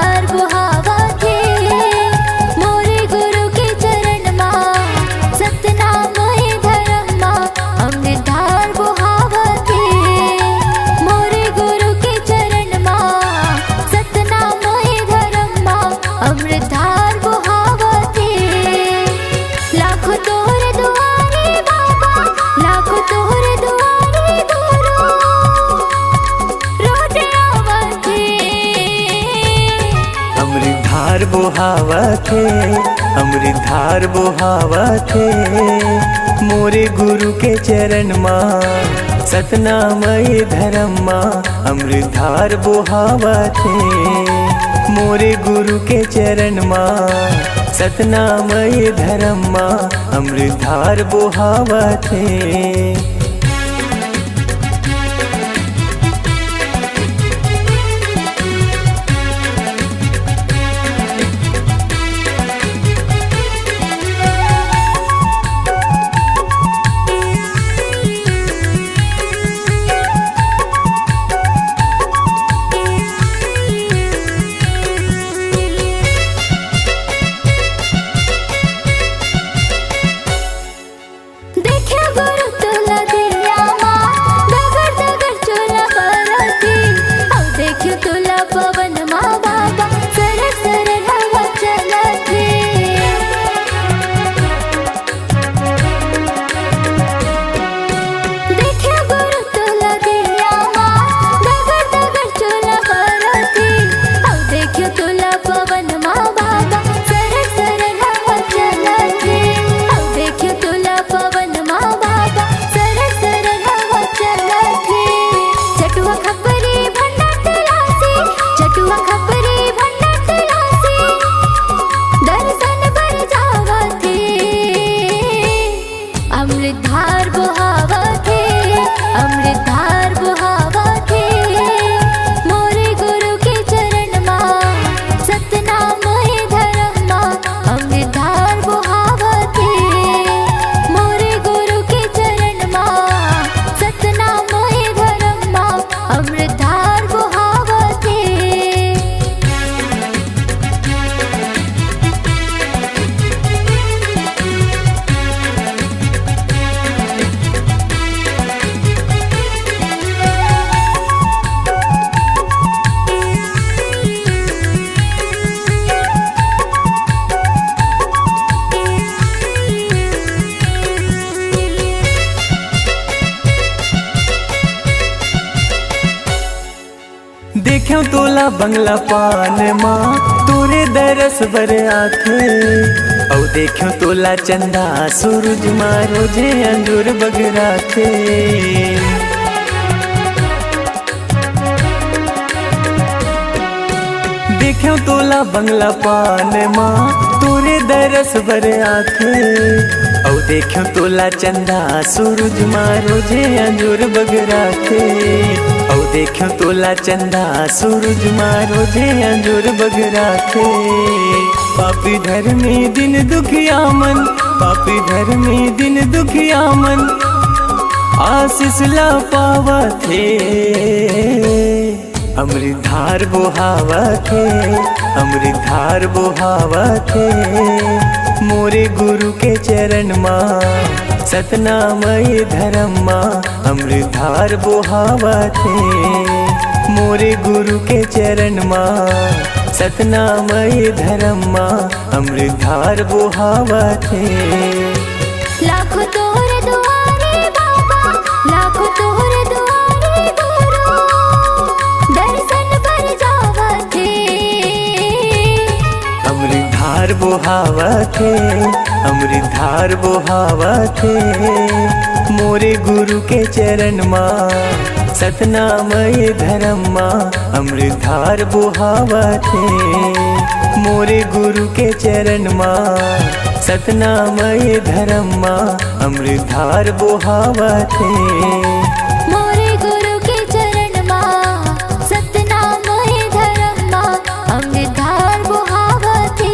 धार बुहावथे मोरे गुरु के चरण मां सतनाम ए धर्म मां अमृत धार बुहावथे मोरे गुरु के चरण मां सतनाम ए धर्म मां अमृत धार बुहावथे लाखों तोहरे दुआरे बाबा लाखों तोहरे दुआरे गुरु रोजे आवथे अमृत धार बुहावथे अमृत धार बुहावथे मोरे गुरु के चरण मां सतनामय धर्म मां अमृत धार बुहावथे मोरे गुरु के चरण मां सतनामय धर्म मां अमृत धार बुहावथे। देखियो गुरु तुला दिया मां दगर दगर चोला परती अब देखियो तुला पवन मां बाबा सरक सरक हवा चलती देखियो गुरु तुला दिया मां दगर दगर चोला परती अब देखियो तुला पवन मां बाबा सरक सरक हवा चलती अब देखियो तुला पवन मां बाबा सरक सरक हवा चलती चटुआ खपरी भंडा तलासी चटुआ खपरी भंडा तलासी दर्शन बर जावथे अमृत धार बुहावथे अमृत धार बुहावथे मोरे गुरु के चरण मां सतनाम ए धर्म मां अमृत धार बुहावथे मोरे गुरु के चरण मां सतनाम ए धर्म मां अमृत धार बुहावथे। देखो तोला बंगला पान मां तोरे दरस बर आखे औ देखो तोला चंदा सूरज मां रोजे अंजूर बगराखे देखो तोला बंगला पान मां तोरे दरस बर आखे औ देखो तोला चंदा सूरज मां रोजे अंजूर बगराखे औ देखो तोला चंदा सूरज मां रोजे अंजूर बगराखे पापी धर्मी दिन दुखिया मन पापी धर्मी दिन दुखिया मन आशीष ला पावथे अमृत धार बुहावथे अमृत धार बुहावथे मोरे गुरु के चरण मां सतनामय धर्म मां अमृत धार बुहावथे मोरे गुरु के चरण मां सतनामय धर्म मां अमृत धार बुहावथे लाखों तोहरे दुआरे बाबा लाखों तोहरे दुआरे गुरु दर्शन बर जावथे अमृत धार बुहावथे अमृत धार बुहावथे मोरे गुरु के चरण मां सतनामय धर्म मां अमृत धार बुहावथे मोरे गुरु के चरण मां सतनामय धर्म मां अमृत धार बुहावथे मोरे गुरु के चरण मां सतनाम ए धर्म मां अमृत धार बुहावथे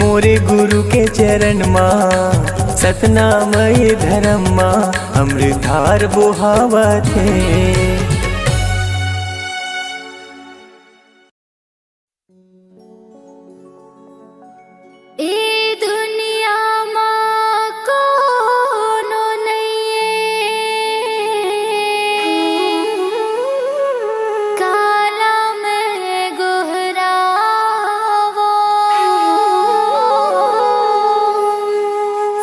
मोरे गुरु के चरण मां सतनामय धर्म मां अमृत धार बुहावथे। ए दुनिया माँ कोनो नइये, काला में गोहरावो,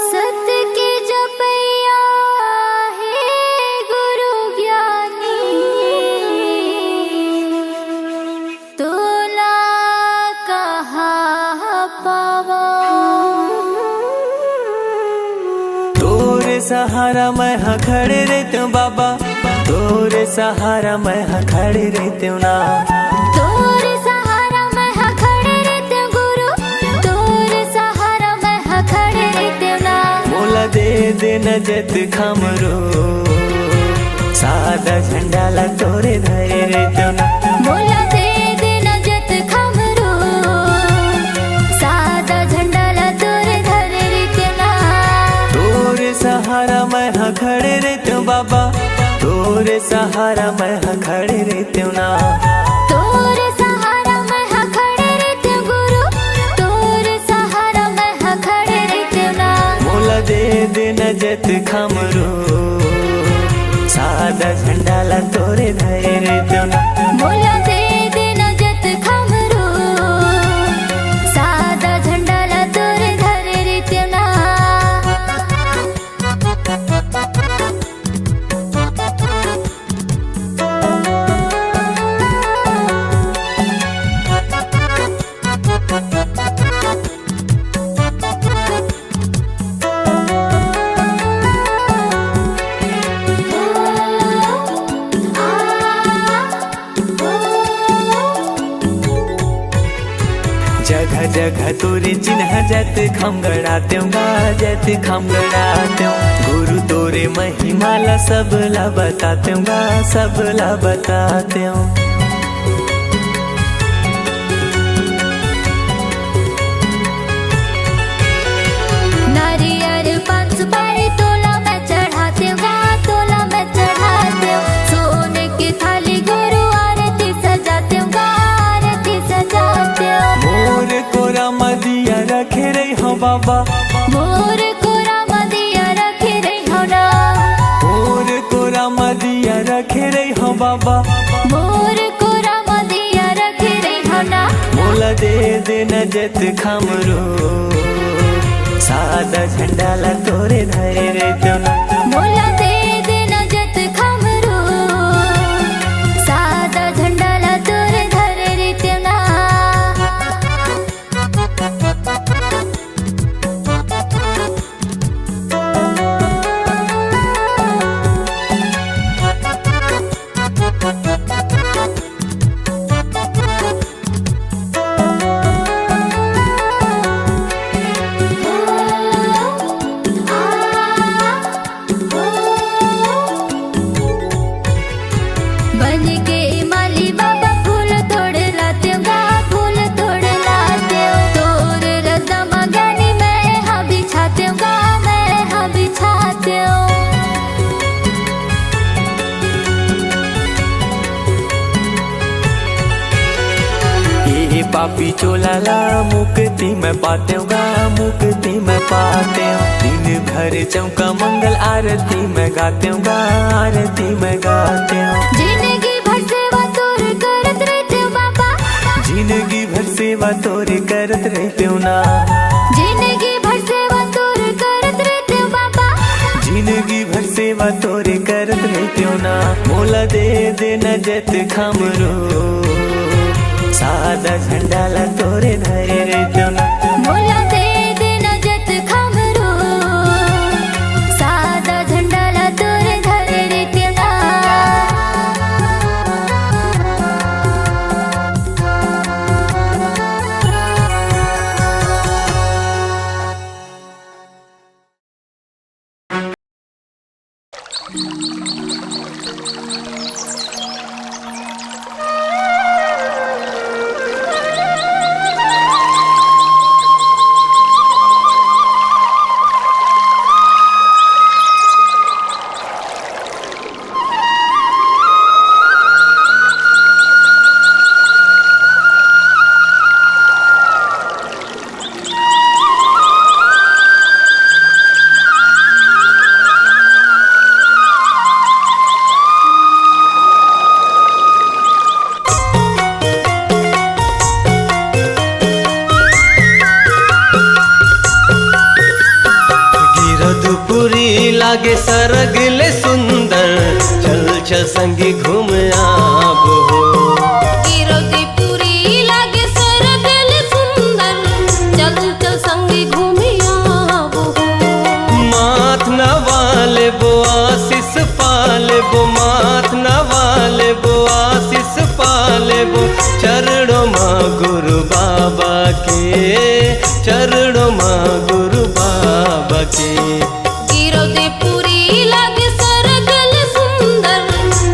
सत्य के जपैया हे गुरु ज्ञानी, तोला कहाँ पावो। तोरे सहारा मैं हाँ खड़े रहते हूँ बाबा, तोरे सहारा मैं हाँ खड़े रहते हूँ ना। तोरे सहारा मैं हाँ खड़े रहते हूँ गुरु, तोरे सहारा मैं हाँ खड़े रहते हूँ ना। मोला दे दे नजत खमरो, सादा झंडा ला तोरे धरे रहते हूँ ना। मोला दे दे नजत खमरो, सादा झंडा ला तोरे धरे रहते ना। तोरे सहारा मैं हाँ खड़े रहते हूँ बाबा, तोरे सहारा मैं हाँ खड़े रहते हूँ ना। तोरे सहारा मैं हाँ खड़े रहते हूँ गुरु, तोरे सहारा मैं हाँ खड़े रहते हूँ ना। मोला दे दे नजत खमरो, सादा झंडा ला तोरे धरे रहते हूँ ना। मोला दे दे नजत खमरो, सादा झंडा ला तोरे धरे रहते ना। जगह जगह तोरे चिन्ह जत खम गड़ाते हूँ जत खम गड़ाते हूँ। गुरु तोरे महिमा ला सब ला बताते हूँ सब ला बताते हूँ। नारियल पान सुपारी तोला मैं चढ़ाते हूँ, तोला मैं चढ़ाते हूँ। सोने की थाली गुरु आरती सजाते हूँ, आरती सजाते हूँ। मोर कोरा मदिया रखे रही हो बाबा, मोर कोरा मदिया रखे रही हो ना। मोर कोरा मदिया रखे रही हो बाबा। मोर कोरा मदिया रखे रही हो ना। मोला दे दे नजत खमरो, सादा झंडा ला तोरे धरे रहते हूँ ना। मोला दे दे नजत खमरो, सादा झंडा ला तोरे धरे रहते ना। बन के माली बाबा फूल तोड़ लाते हूँ, फूल तोड़ लाते हूँ। तोर रदा मगनी मैं हाँ बिछाते हूँ, मैं हाँ बिछाते हूँ। ये पापी चोला ला मुक्ति में पाते हूँ मुक्ति में पाते हूँ। दिन भर चौका मंगल आरती में गाते हूँ आरती में गाते हूँ। जिंदगी भर सेवा तोर करत रहते हूँ बाबा, जिंदगी भर सेवा तोरे करत रहते हूँ ना। जिंदगी भर सेवा तोर करत रहते हूँ बाबा। जिंदगी भर सेवा तोरे करत रहते हूँ ना। मोला दे दे नजत खमरो, सादा झंडा ला तोरे धरे रहते हूँ ना। मोला दे दे नजत खमरो, सादा झंडा ला तोरे धरे रहते ना। लागे सरग ले सुंदर, चल चल संगी घूम आबो हो। गिरौदीपुरी लागे सरग ले सुंदर, चल चल संगी घूम आबो हो। माथ नवाले बो आशीष पाले बो, माथ नवाले बो आशीष पाले बो, चरणों माँ गुरु बाबा के, चरणों माँ गुरु बाबा के। गिरौदीपुरी लागे सरग ले सुंदर,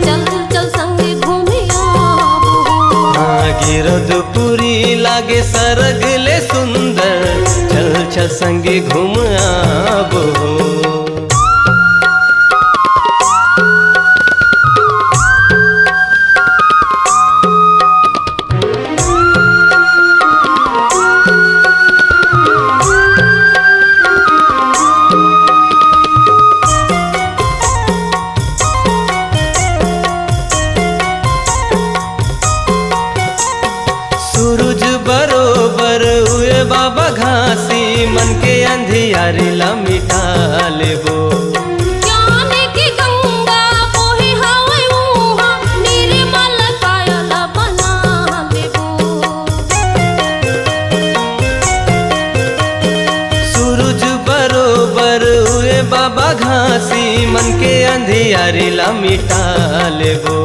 चल चल संगी घूम आबो हो। हाँ गिरौदीपुरी लागे सरग ले सुंदर, चल चल संगी घूम आबो हो। सूरज बरोबर हुए बाबा घासी, मन के अंधियारी ला मिटा लेबो। ज्ञान की गंगा बोहे हवे उहाँ, निर्मल कायल बना लेबो। सूरज बरोबर हुए बाबा घासी, मन के अंधियारी ला मिटा लेबो।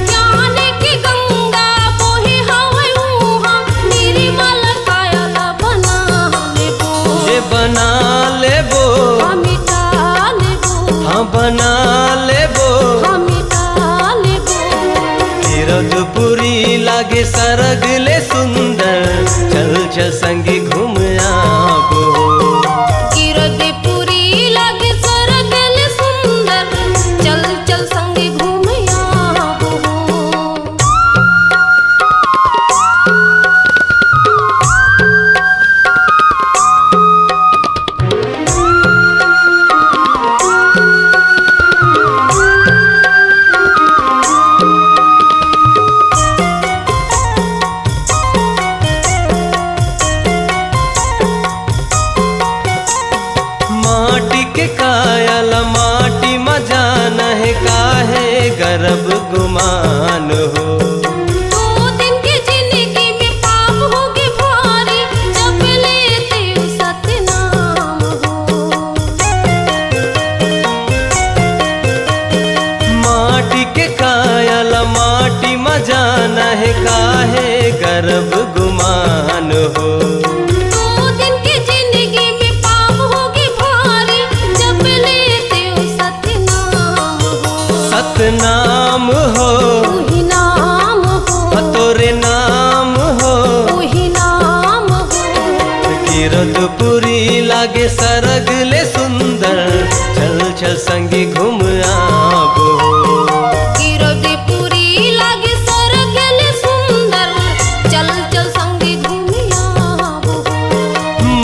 ज्ञान की गंगा बोहे हवे उहाँ, निर्मल कायल बना लेबो। ये बना लेबो, मिटा लेबो, हाँ बना लेबो। मिटा लेबो। गिरौदीपुरी लागे सरग ले सुंदर, चल चल संगी घूम आबो। गिरौदीपुरी लागे सरग ले सुंदर, चल चल संगी घूम आबो हो। माटी के कायल माटी मजान है, काहे गर्भ गुमान हो। 2 दिन की जिंदगी में पाप होगी भारी, जब लेते हो सतनाम हो। माटी के कायल माटी मजान है, काहे गर्भ गुमान हो। 2 दिन की जिंदगी में पाप होगी भारी, जब लेते हो सतनाम हो। सतनाम हो, वही नाम हो, तोरे नाम हो। वही नाम हो। गिरौदीपुरी लागे सरग ले सुंदर, चल चल संगी घूम आबो। गिरौदीपुरी लागे सरग ले सुंदर, चल चल संगी घूम आबो हो।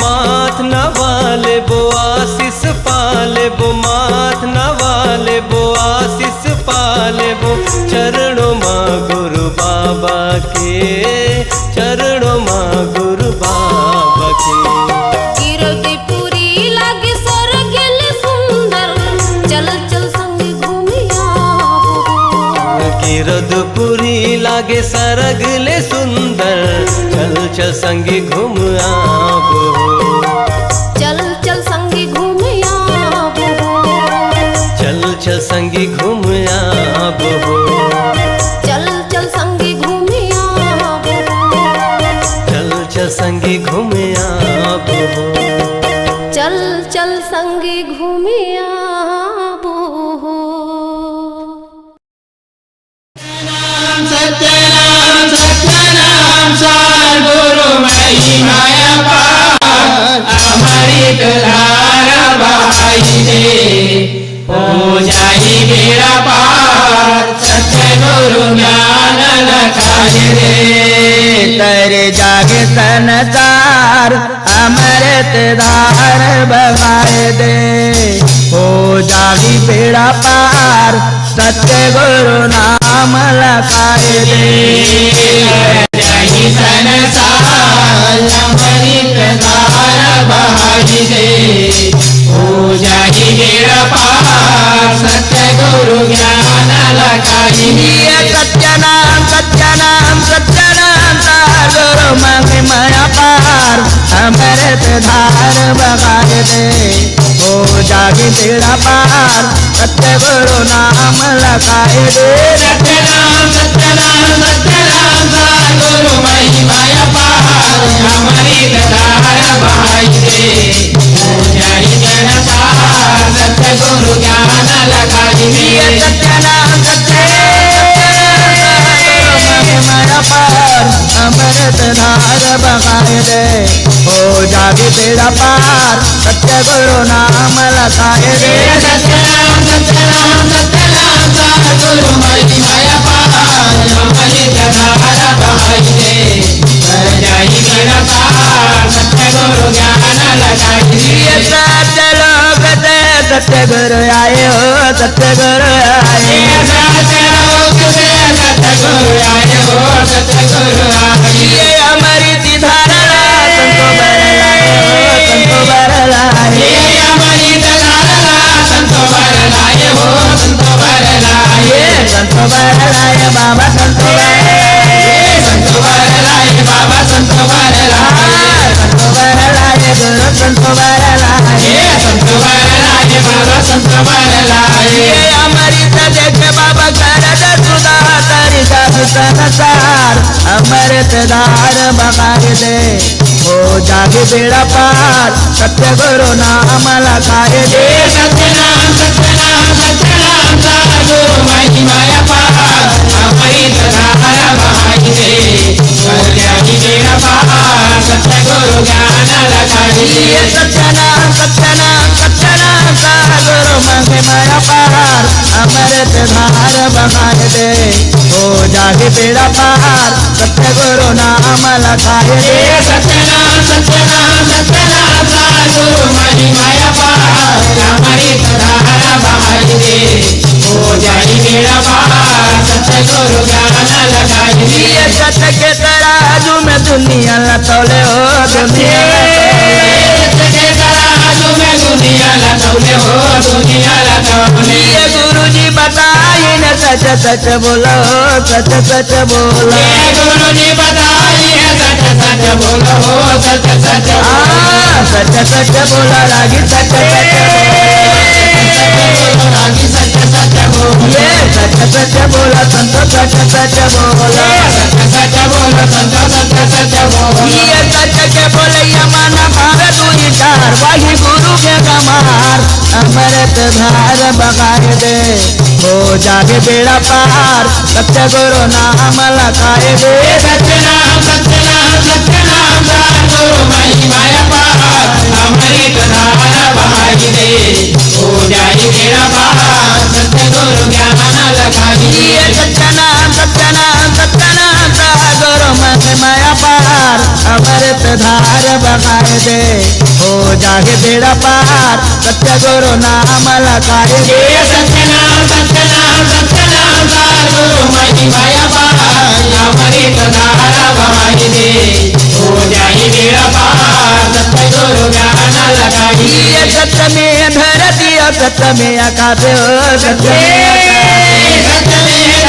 माथ नवाले बो आशीष पाले बो, माथ नवाले बो आशीष पाले बो, चरणों माँ गुरु बाबा के, चरणों माँ गुरु बाबा के। गिरौदीपुरी लागे सरग ले सुंदर, चल चल संगी घूम आबो हो। गिरौदीपुरी लागे सरग ले सुंदर, चल चल संगी घूम आबो। चल चल संगी घूम आबो हो। चल चल संगी घूम आबो हो। चल चल संगी घूम आबो हो। चल चल संगी घूम आबो हो। चल चल संगी घूम आबो हो। सत्यनाम सत्यनाम सार गुरु महिमाया पार, अमृत धारा बहाई दे, हो जाई बेड़ा पार। सत्य गुरु ज्ञान लखाए दे, तेरे जागे संसार अमृत धार बहाए दे, हो जागी बेड़ा पार। सत्य गुरु नाम लखाए दे, जाई संसार अमृत धार बहाई दे, हो जाई बेड़ा पार। सत्यनाम सत्यनाम सत्यनाम गुरु महिमा पार अमृत धार बगाए दे हो जागे बेड़ा पार सत्य गुरु नाम लगाए दे सत्यनाम सत्यनाम सत्यनाम गुरु महिमा पार अमृत धार बगाए दे हो जागे बेड़ा पार सत्य गुरु ज्ञान लगाए दे सत्यनाम अमृत धार बगाए दे हो जागे बेड़ा पार सत्य गुरु नाम लगाए दे सत्यनाम सत्यनाम सत्यनाम गुरु महिमा पार अमृत धार बगाए दे हो जागे बेड़ा पार सत्य गुरु ज्ञान लगाए दे सत्य लोक से सत्य गुरु आए हो सत्य गुरु आए सत्य लोक से सत्य गुरु आए हो सत्य गुरु आए ये अमृत धारा संतो बरलाए हो संतो बरलाए ये अमृत धारा संतो बरलाए हो संतो बरलाए संतो बरलाए बाबा संतो बरलाए संतो बरलाए बाबा संतो बरलाए संतो बरलाए गुरु संतो बरलाए संतो बरलाए बाबा संतो बरलाए ये अमृत देख बाबा कर सुधा तारी जादू संसार अमृत धार बगाए दे हो जागे बेड़ा पार सत्य गुरु नाम लगाए दे सत्यनाम सत्यनाम सत्यनाम गुरु महिमा पार अमृत धार बगाए दे हो जागे बेड़ा पार सत्य गुरु ज्ञान लगाए दे सत्यनाम सत्यनाम सत्यनाम गुरु महिमा पार अमृत धार बगाए दे हो जागे बेड़ा पार सत्य गुरु नाम लगाए दे सत्यनाम सत्यनाम सत्यनाम गुरु महिमा पार अमृत धार बगाए दे हो जागे बेड़ा पार सत्य गुरु ज्ञान लगाए दे सत्य के तराजू में दुनिया लतौले हो दुनिया के तराजू में दुनिया लतौले हो दुनिया लतौले ये गुरु जी बताई न सच सच बोलो सच सच बोलो ये गुरु जी बताई है सच सच बोलो सच सच सच सच बोला रागी सच सच बोलो रागी सच सच बोलो ये सच सच बोला संतो सच सच बोलो सच सच बोलो संतो सच सच बोलो ये सच के बोले यमन भाव दूरी चार वही गुरु के कमार अमृत धार बगाए दे हो जागे बेड़ा पार सत्य गुरु नाम लगाए दे सत्यनाम सत्यनाम सत्यनाम गुरु महिमा पार अमृत धार बगाए दे हो जागे बेड़ा पार सत्य गुरु ज्ञान लगाए दे सत्यनाम सत्यनाम सत्यनाम गुरु महिमा पार अमृत धार बगाए दे हो जागे बेड़ा पार सत्य गुरु नाम लगाए दे सत्यनाम सत्यनाम सत्यनाम गुरु महिमा पार अमृत धार बगाए दे हो जागे बेड़ा पार सत्य गुरु ज्ञान लगाए दे सत्य में धरती सत्य में आकाश हो सत्य में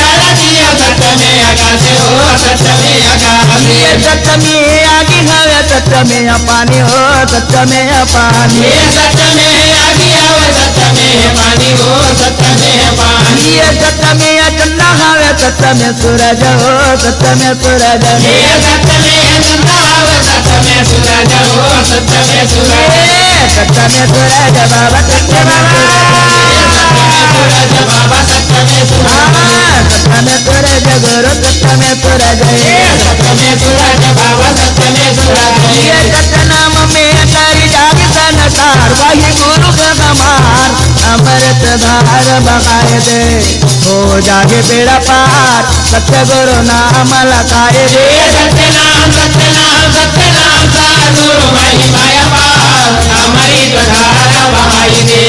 धरती सत्य में आकाश हो सत्य में आकाश ये सत्य में आगे हवे सत्य में पानी हो सत्य में पानी ये सत्य में आगे हवे सत्य में पानी हो सत्य में पानी ये सत्य में चंदा हवे सत्य में सूरज हो सत्य में सूरज ये सत्य में चंदा हवे सत्य में सूरज हो सत्य में सूरज सत्य में सूरज बाबा सत्य बाबा सत्य में सूरज सत्य में सूरज गुरु सत्य में सूरज सत्य में सूरज बाबा सत्य में सूरज ये सत्य नाम में तारी जागी संसार वही गुरु का कमार अमृत धार बगाए दे हो जागे बेड़ा पार सत्य गुरु नाम लगाए दे सत्यनाम सत्यनाम सत्यनाम गुरु महिमा पार अमृत धार बगाए दे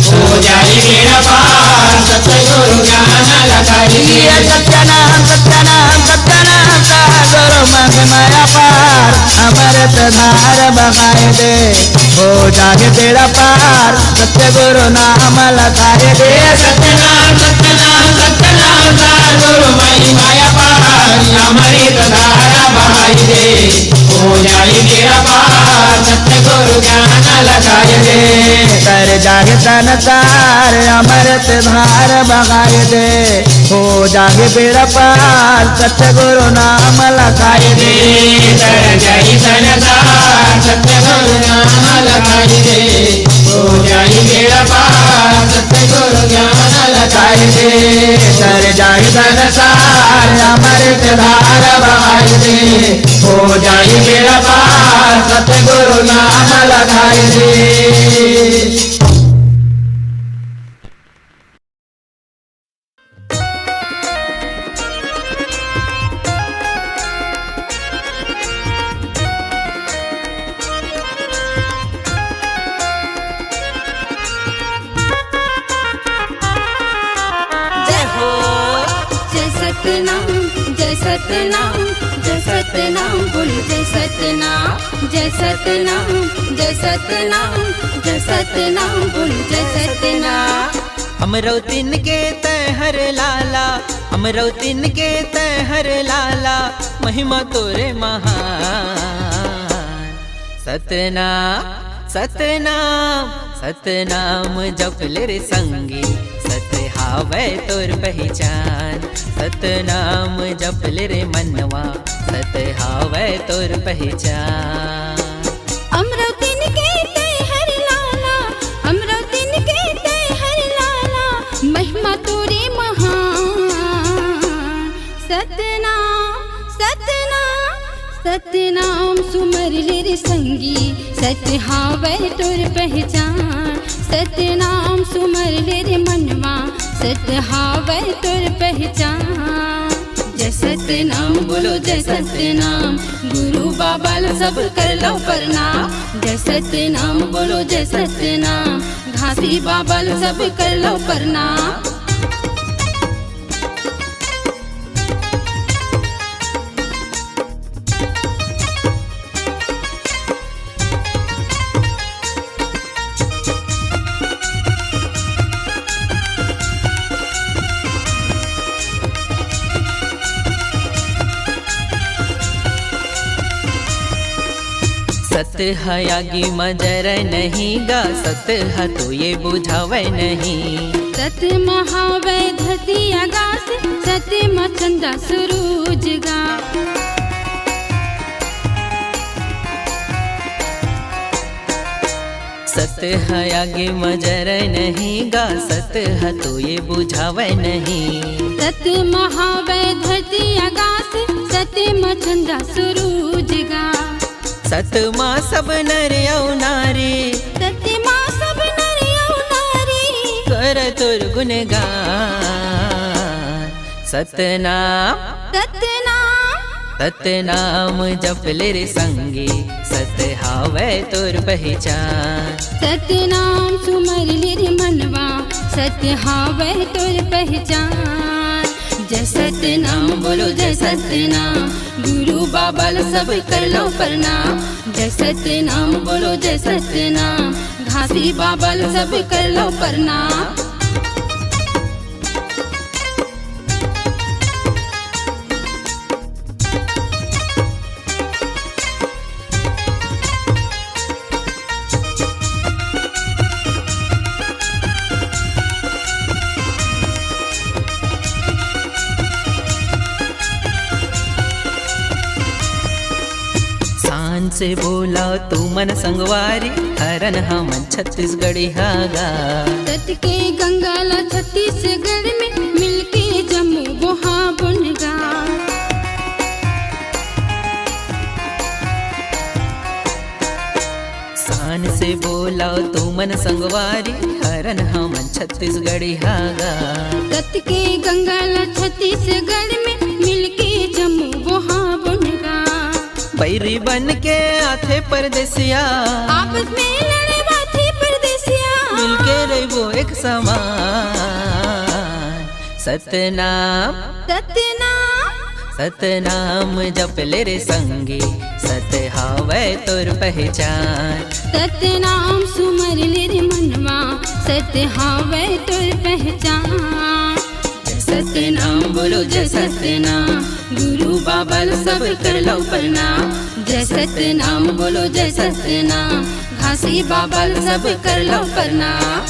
हो जागे बेड़ा पार सत्य गुरु ज्ञान लगाए दे सत्यनाम सत्यनाम सत्यनाम गुरु महिमा पार अमृत अमृत धार बहाए दे, हो जागे तेरा पार सत्य गुरु नाम लगाए दे। सतनाम सतनाम सतनाम गुरु महिमा पार अमृत धारा बहाई दे, हो जाए तेरा पार सत्य गुरु ज्ञान लगाए दे। कर जागे संसार अमृत धार बहाए दे, हो जागे तेरा पार सत्य गुरु नाम लगाए दे। कर जाए संसार सत्य गुरु ज्ञान लगाए दे, हो जाए तेरा पार सत्य गुरु ज्ञान लगाए दे। कर जागे संसार अमृत धार बहाए दे, हो जाए तेरा पार सत्य गुरु नाम लगाए दे। सतनाम जय सतनाम जय सतनाम बोल जय सतनाम जय सतनाम जय सतनाम जय सतनाम बोल जय सतनाम। अमरौतीन के तहर लाला, अमरौतीन के तहर लाला, महिमा तोरे महान। सतनाम सतनाम सतनाम जपले रे संगी, सत हावै तोर पहचान। सतनाम जपले रे मनवा, सत हावै तोर पहचान। अमरौतीन के तहर लाला, अमरौतीन के तहर लाला, महिमा तोरे महान। सतनाम सतनाम सतनाम सुमर ले रे संगी, सत हावै तोर पहचान। सतनाम सुमर ले रे मनवा, सत हावै तोर पहचान। जय सतनाम बोलो जय सतनाम, गुरु बाबा सब कर लो प्रणाम। जय सतनाम बोलो जय सतनाम, घासी बाबा सब कर लो प्रणाम। सत हयागी मजर नहीं गा, सत ह तो ये बुझावे नहीं। सत महावै धरती आकाश, सत मचंदा सूरज गा। सत हयागी मजर नहीं गा, सत ह तो ये बुझावे नहीं। सत महावै धरती आकाश, सत मचंदा सूरज गा। सत माँ सब नर औ नारी, सत माँ सब नर औ नारी, कर तोर गुणगान। सतनाम सतनाम सतनाम जपले रे संगी, सत हावै तोर पहचान। सतनाम सुमर ले रे मनवा, सत हावै तोर पहचान। जय सतनाम बोलो जय सतनाम, गुरु बाबा सब कर लो प्रणाम। जय सतनाम बोलो जय सतनाम, घासी बाबा सब कर लो प्रणाम। शान से बोला तू मन संगवारी, हरन हम छत्तीसगढ़ी हागा। तट के गंगाला छत्तीसगढ़ में, मिलके जम्मू वहा बुनगा। शान से बोला तू मन संगवारी, हरन हम छत्तीसगढ़ी हागा। तट के गंगाला छत्तीसगढ़ में, मिलके जम्मू वहा बुनगा। बैरी बन के आथे परदेसिया, आपस में लड़े बाथी परदेसिया, मिलके रहो एक समान। सतनाम सतनाम सतनाम जपले रे संगी, सत्य हावै तोर पहचान। सतनाम सुमर रे मनवा सत्य हावै तोर पहचान। जय सतनाम बोलो जय सतनाम, गुरु बाबा सब कर लो प्रणाम। जय सतनाम बोलो जय सतनाम, घासी बाबा सब कर लो प्रणाम।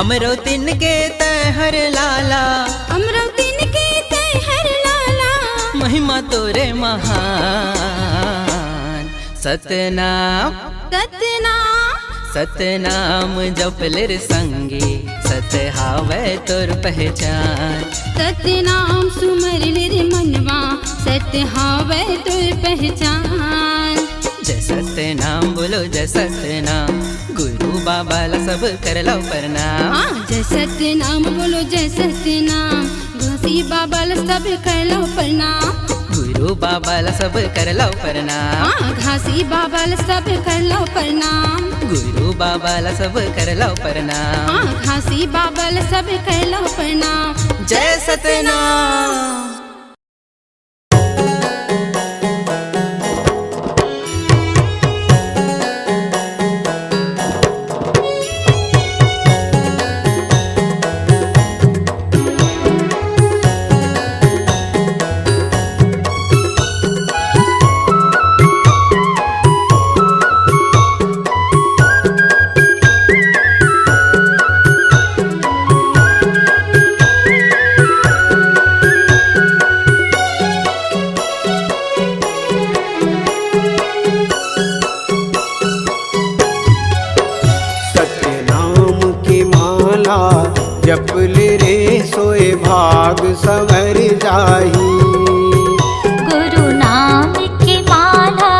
अमरो तिनके तय हर लाला, अमरावती के तय हर लाला, महिमा तोरे महान। सतनाम सतनाम सतनाम जपलिर संगे, सत्य हावै तोर पहचान। सतनाम सुमर रे मनवा सत्य हावै तोर पहचान। जय सतनाम बोलो जय सतनाम, गुरु बाबा सब कर लो प्रणाम। जय सतनाम बोलो जय सतनाम, घासी बाबा सब कर लो प्रणाम। गुरु बाबा सब कर लो प्रणाम। घासी बाबा सब कर लो प्रणाम। गुरु बाबा सब कर लो प्रणाम। घासी बाबा सब कर लो प्रणाम। जय सतनाम। जपल रे सोए भाग सवर जाही। गुरु नाम की माला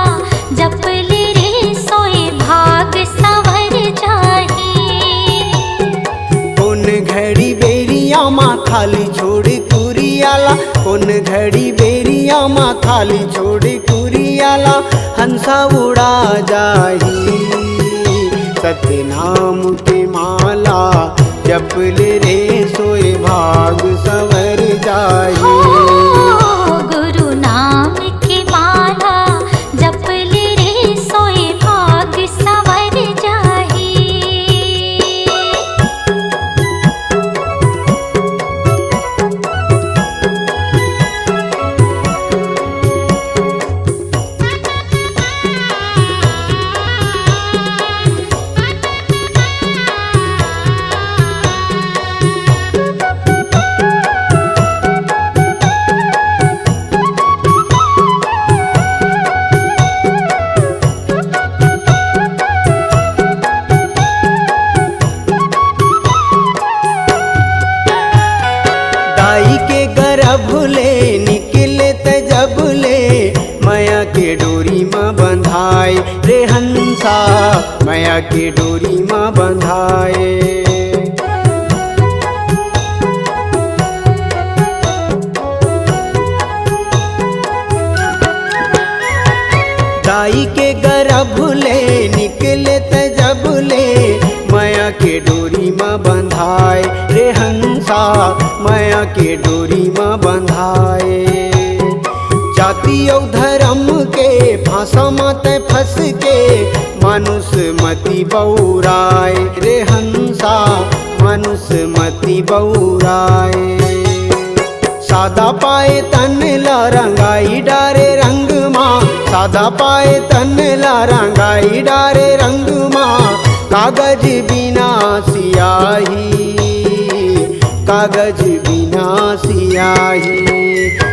जपल रे सोए भाग सवर जाही। कौन घड़ी बेरिया माँ खाली छोड़ कुरियाला, कौन घड़ी बेरिया माँ खाली छोड़ कुरियाला, हंसा उड़ा जाही। सतनाम की माला जपल रे सोए भाग सवर जाही। गुरु नाम की माला जपल रे सोए भाग सवर जाही। दाई के गर्भ ले निकले तजब ले, माया के डोरी माँ बंधाए रे हंसा, माया के डोरी माँ बंधाए। दाई के गर्भ ले निकले तजब ले, माया के डोरी माँ बंधाए रे हंसा, माया के डोरी माँ बंधाए। जाति और धर्म के फांसा माते फंस के, मानुष मति बौराए रे हंसा, मानुष मति बौराए। सादा पाए तन ला रंगाई डारे रंग माँ, सादा पाए तन ला रंगाई डारे रंग माँ, कागज बिना सियाही, कागज बिना सियाही।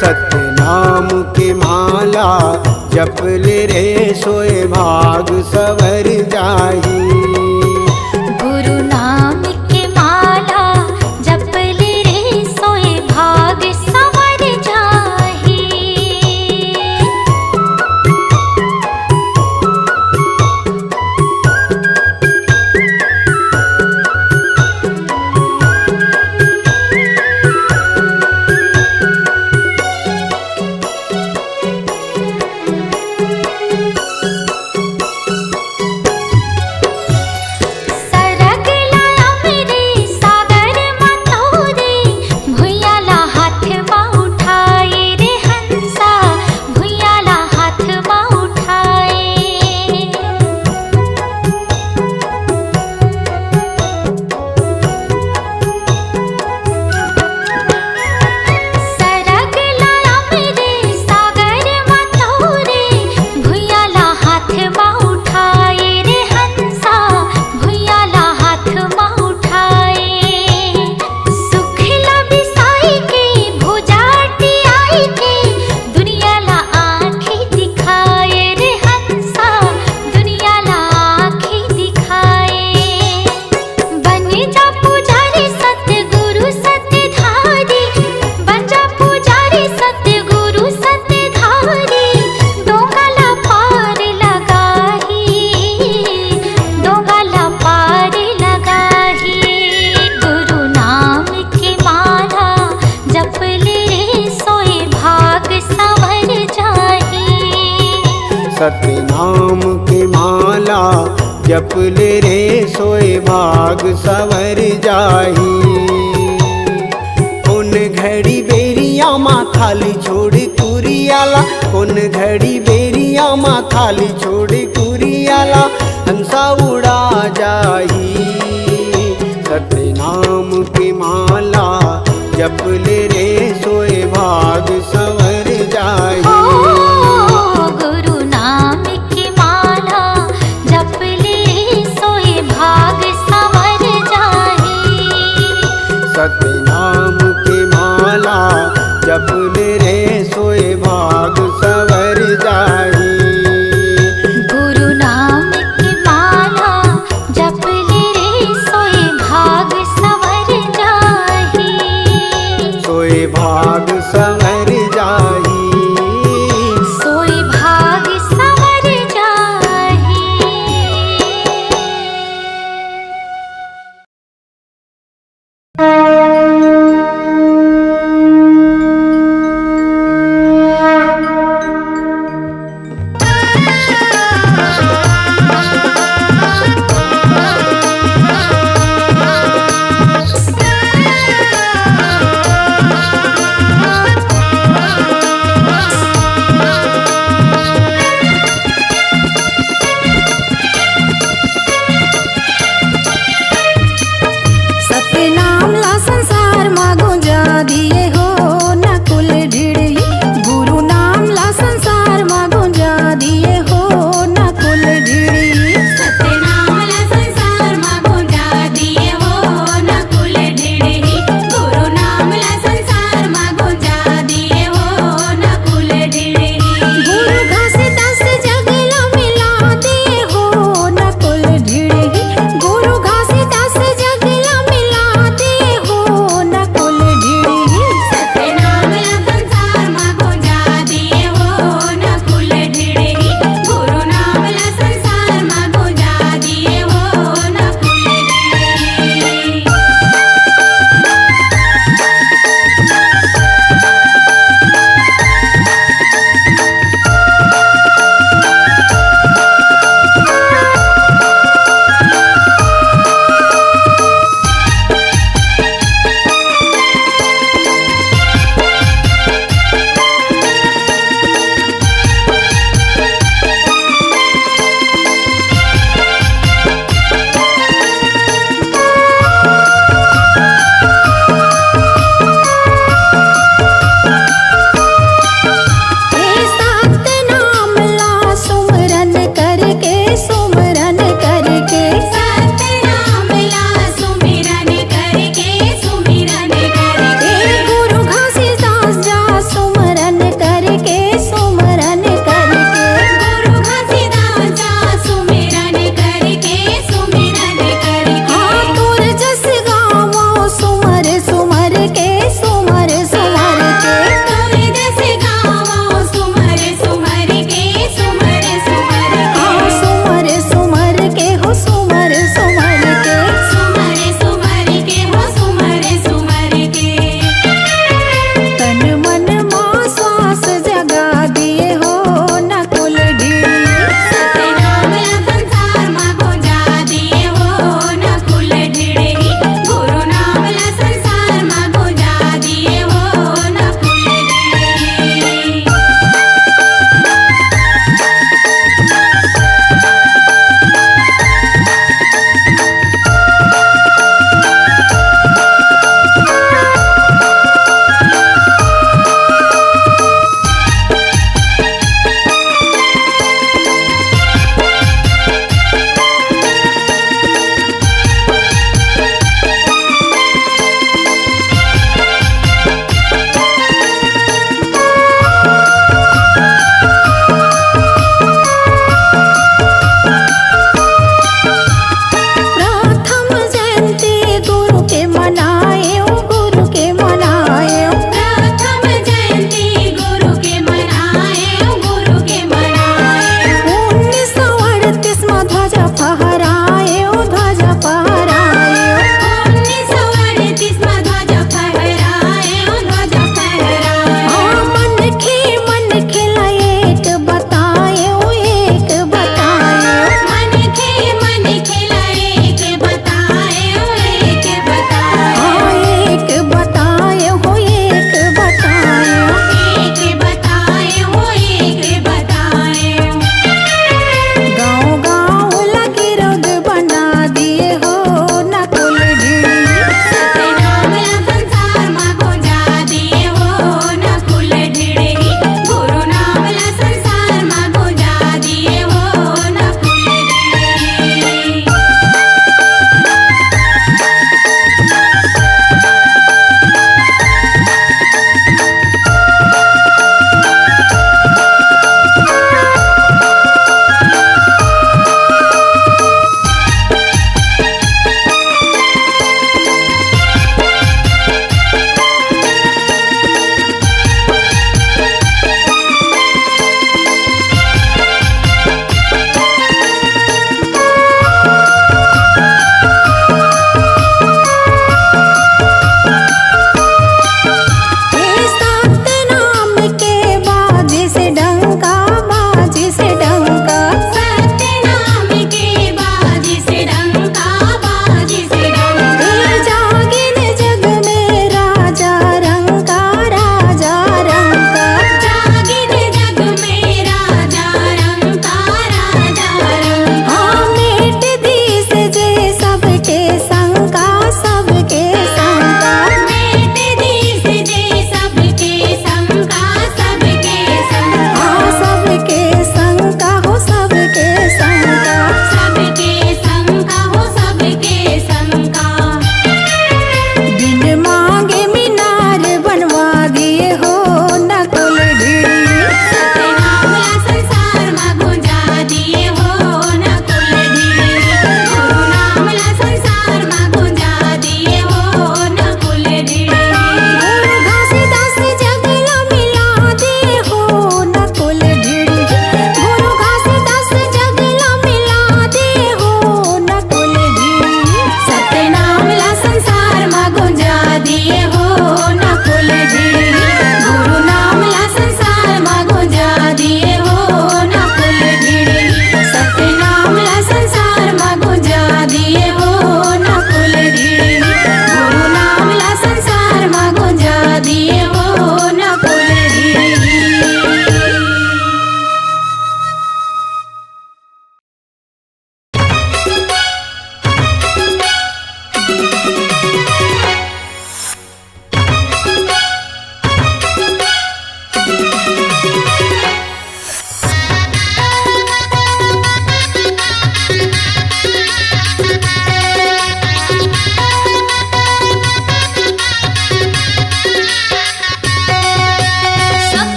सतनाम के माला जपल रे सोए भाग सवर जाही। गुरु नाम की माला जपल रे सोए भाग सवर जाही। नाम की माला जप ले रे सोए भाग सवर जाही। उन घड़ी बेरिया माँ खाली छोड़ कुरियाला, उन घड़ी बेरिया माँ खाली छोड़ कुरियाला, हंसा उड़ा जाही। सत्य नाम की माला जप ले रे सोए भाग संवर जाही। गुरु नाम की माला जप ले सोए भाग संवर जाही। सत्य नाम की माला जप ले रे सोए भाग संवर जाही। गुरु नाम की माला जप ले रे सोए भाग संवर जाही। सोए भाग संवर जाही।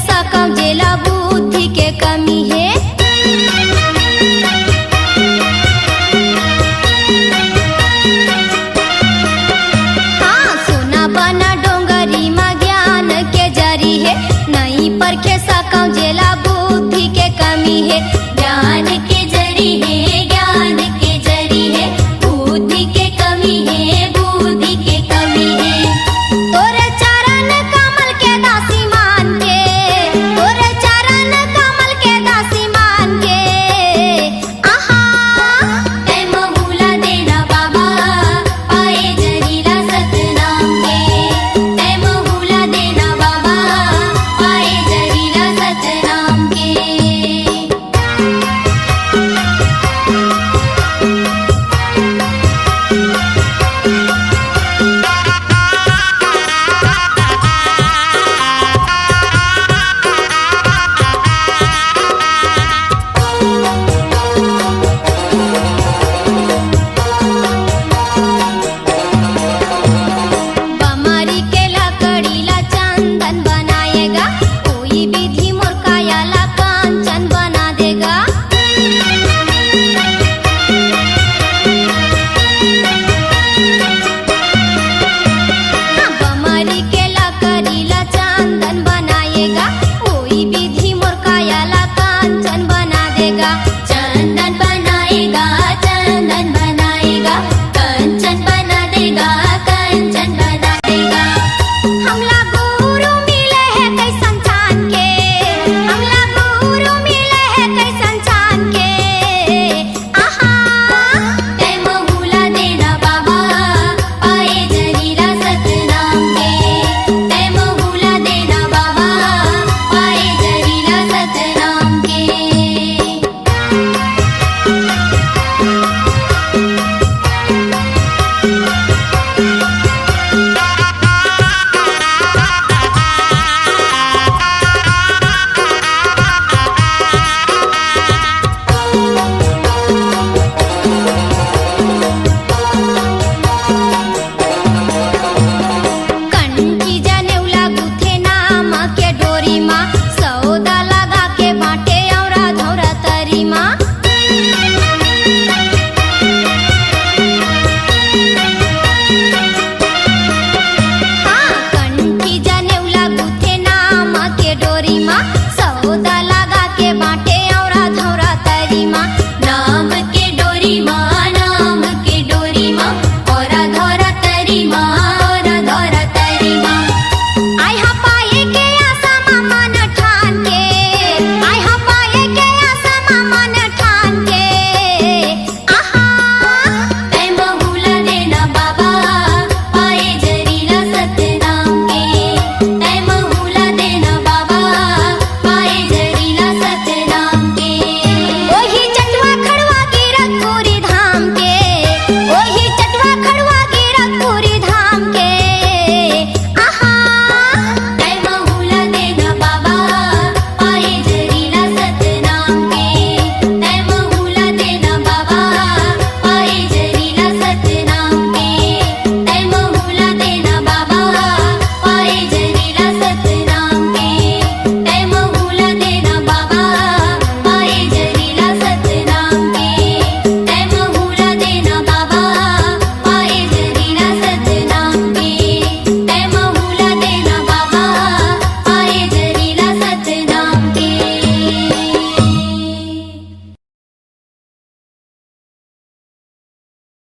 सकम जेला बुद्धि के कमी है। हाँ सोना बना डोंगरी माँ ज्ञान के जरी है, नहीं परखे सकम जेला बुद्धि के कमी है। ज्ञान के जरी है, ज्ञान के जरी है, बुद्धि के कमी है, बुद्धि के कमी है। तोरे चरण कमल के दासी मान के, तोरे चरण कमल के दासी मान के, आहा तै बहुला देना बाबा पाए जरीला सतनाम के, तै बहुला देना बाबा पाए जरीला सतनाम के। बमारी के लकड़ीला चंदन बनाएगा, कोई विधि मोर कायाला कांचन बना देगा। हाँ, बमारी के लकड़ीला चंदन बनाएगा, कोई विधि मोर कायाला कांचन बना देगा। चंदन बनाएगा, चंदन बनाएगा, कंचन बना देगा, कंचन बना देगा। हमला गुरु मिले है कैसन छान के, हमला गुरु मिले है कैसन छान के, आहा तै बहुला देना बाबा पाए जरीला सतनाम के, तै बहुला देना बाबा पाए जरीला सतनाम के। कंठी जनेऊला गुथे नाम के डोरी माँ, सौदा लगा के बाटे औरा धौरा तरी माँ। हाँ कंठी जनेऊला गुथे नाम के डोरी माँ, सौदा